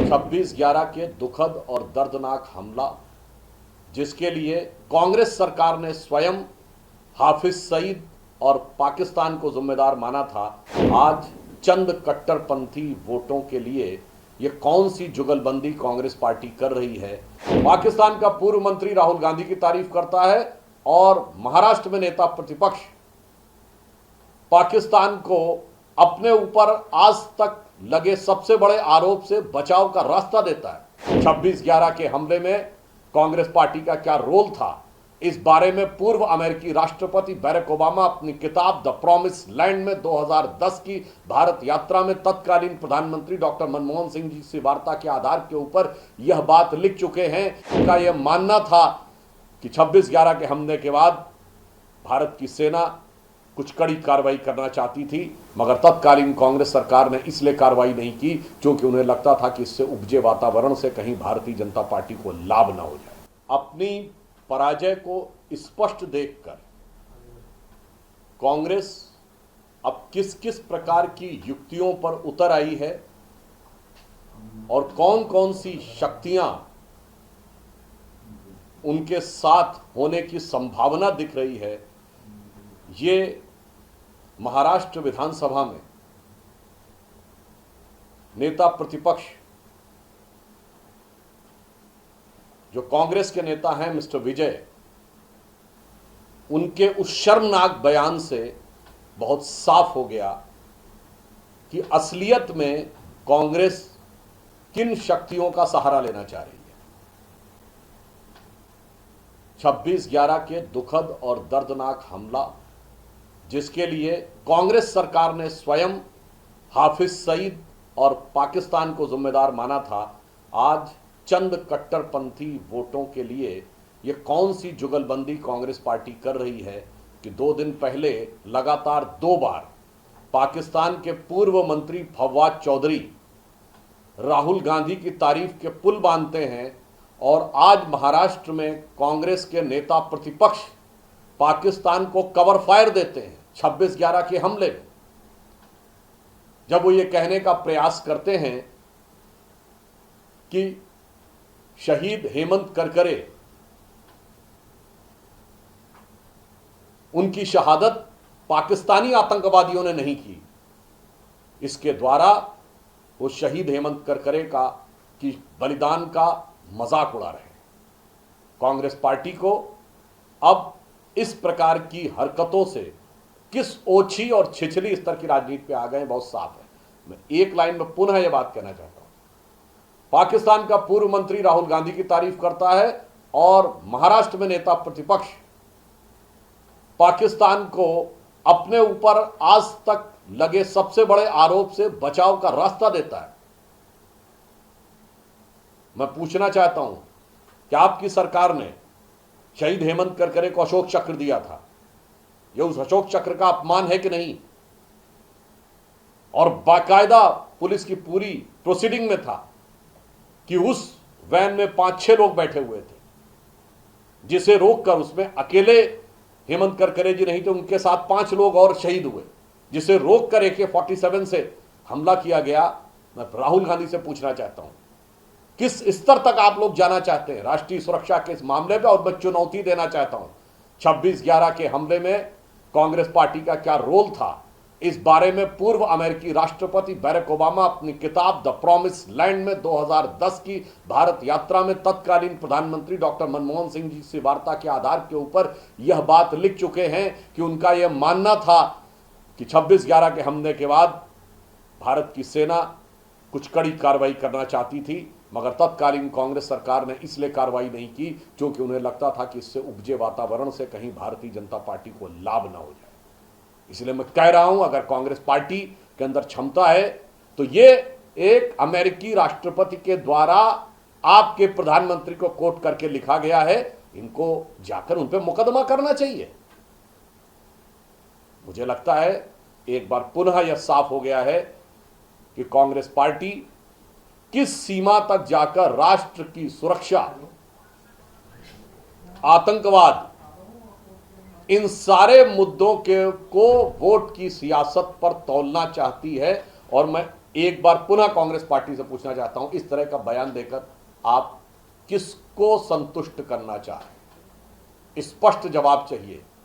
26/11 के दुखद और दर्दनाक हमला, जिसके लिए कांग्रेस सरकार ने स्वयं हाफिज सईद और पाकिस्तान को जिम्मेदार माना था, आज चंद कट्टरपंथी वोटों के लिए ये कौन सी जुगलबंदी कांग्रेस पार्टी कर रही है। पाकिस्तान का पूर्व मंत्री राहुल गांधी की तारीफ करता है और महाराष्ट्र में नेता प्रतिपक्ष पाकिस्तान को अपने ऊपर आज तक लगे सबसे बड़े आरोप से बचाव का रास्ता देता है। 26/11 के हमले में कांग्रेस पार्टी का क्या रोल था, इस बारे में पूर्व अमेरिकी राष्ट्रपति बैरक ओबामा अपनी किताब द प्रॉमिस लैंड में 2010 की भारत यात्रा में तत्कालीन प्रधानमंत्री डॉक्टर मनमोहन सिंह जी से वार्ता के आधार के ऊपर यह बात लिख चुके हैं। उनका यह मानना था कि 26/11 के हमले के बाद भारत की सेना कुछ कड़ी कार्रवाई करना चाहती थी, मगर तत्कालीन कांग्रेस सरकार ने इसलिए कार्रवाई नहीं की क्योंकि उन्हें लगता था कि इससे उपजे वातावरण से कहीं भारतीय जनता पार्टी को लाभ ना हो जाए। अपनी पराजय को स्पष्ट देखकर कांग्रेस अब किस किस प्रकार की युक्तियों पर उतर आई है और कौन कौन सी शक्तियां उनके साथ होने की संभावना दिख रही है, ये महाराष्ट्र विधानसभा में नेता प्रतिपक्ष जो कांग्रेस के नेता हैं मिस्टर विजय, उनके उस शर्मनाक बयान से बहुत साफ हो गया कि असलियत में कांग्रेस किन शक्तियों का सहारा लेना चाह रही है। 26/11 के दुखद और दर्दनाक हमला, जिसके लिए कांग्रेस सरकार ने स्वयं हाफिज सईद और पाकिस्तान को जिम्मेदार माना था, आज चंद कट्टरपंथी वोटों के लिए ये कौन सी जुगलबंदी कांग्रेस पार्टी कर रही है कि 2 दिन पहले लगातार 2 बार पाकिस्तान के पूर्व मंत्री फवाद चौधरी राहुल गांधी की तारीफ के पुल बांधते हैं और आज महाराष्ट्र में कांग्रेस के नेता प्रतिपक्ष पाकिस्तान को कवर फायर देते हैं 26/11 के हमले में, जब वो ये कहने का प्रयास करते हैं कि शहीद हेमंत करकरे उनकी शहादत पाकिस्तानी आतंकवादियों ने नहीं की, इसके द्वारा वो शहीद हेमंत करकरे की बलिदान का मजाक उड़ा रहे हैं। कांग्रेस पार्टी को अब इस प्रकार की हरकतों से किस ओछी और छिछली स्तर की राजनीति पे आ गए बहुत साफ है। मैं एक लाइन में पुनः यह बात कहना चाहता हूं, पाकिस्तान का पूर्व मंत्री राहुल गांधी की तारीफ करता है और महाराष्ट्र में नेता प्रतिपक्ष पाकिस्तान को अपने ऊपर आज तक लगे सबसे बड़े आरोप से बचाव का रास्ता देता है। मैं पूछना चाहता हूं कि आपकी सरकार ने शहीद हेमंत करकरे को अशोक चक्र दिया था, यह उस अशोक चक्र का अपमान है कि नहीं? और बाकायदा पुलिस की पूरी प्रोसीडिंग में था कि उस वैन में 5-6 लोग बैठे हुए थे, जिसे रोककर उसमें अकेले हेमंत करकरे जी नहीं थे, उनके साथ 5 लोग और शहीद हुए, जिसे रोककर AK-47 से हमला किया गया। मैं राहुल गांधी से पूछना चाहता हूं, किस स्तर तक आप लोग जाना चाहते हैं राष्ट्रीय सुरक्षा के इस मामले पे? और मैं चुनौती देना चाहता हूं, 26/11 के हमले में कांग्रेस पार्टी का क्या रोल था, इस बारे में पूर्व अमेरिकी राष्ट्रपति बैरक ओबामा अपनी किताब द प्रॉमिस लैंड में 2010 की भारत यात्रा में तत्कालीन प्रधानमंत्री डॉक्टर मनमोहन सिंह जी से वार्ता के आधार के ऊपर यह बात लिख चुके हैं कि उनका यह मानना था कि 26/11 के हमले के बाद भारत की सेना कुछ कड़ी कार्रवाई करना चाहती थी, मगर तत्कालीन कांग्रेस सरकार ने इसलिए कार्रवाई नहीं की क्योंकि उन्हें लगता था कि इससे उपजे वातावरण से कहीं भारतीय जनता पार्टी को लाभ ना हो जाए। इसलिए मैं कह रहा हूं, अगर कांग्रेस पार्टी के अंदर क्षमता है तो ये एक अमेरिकी राष्ट्रपति के द्वारा आपके प्रधानमंत्री को कोट करके लिखा गया है, इनको जाकर उन पर मुकदमा करना चाहिए। मुझे लगता है एक बार पुनः यह साफ हो गया है कि कांग्रेस पार्टी किस सीमा तक जाकर राष्ट्र की सुरक्षा, आतंकवाद, इन सारे मुद्दों को वोट की सियासत पर तौलना चाहती है। और मैं एक बार पुनः कांग्रेस पार्टी से पूछना चाहता हूं, इस तरह का बयान देकर आप किसको संतुष्ट करना चाहें? स्पष्ट जवाब चाहिए।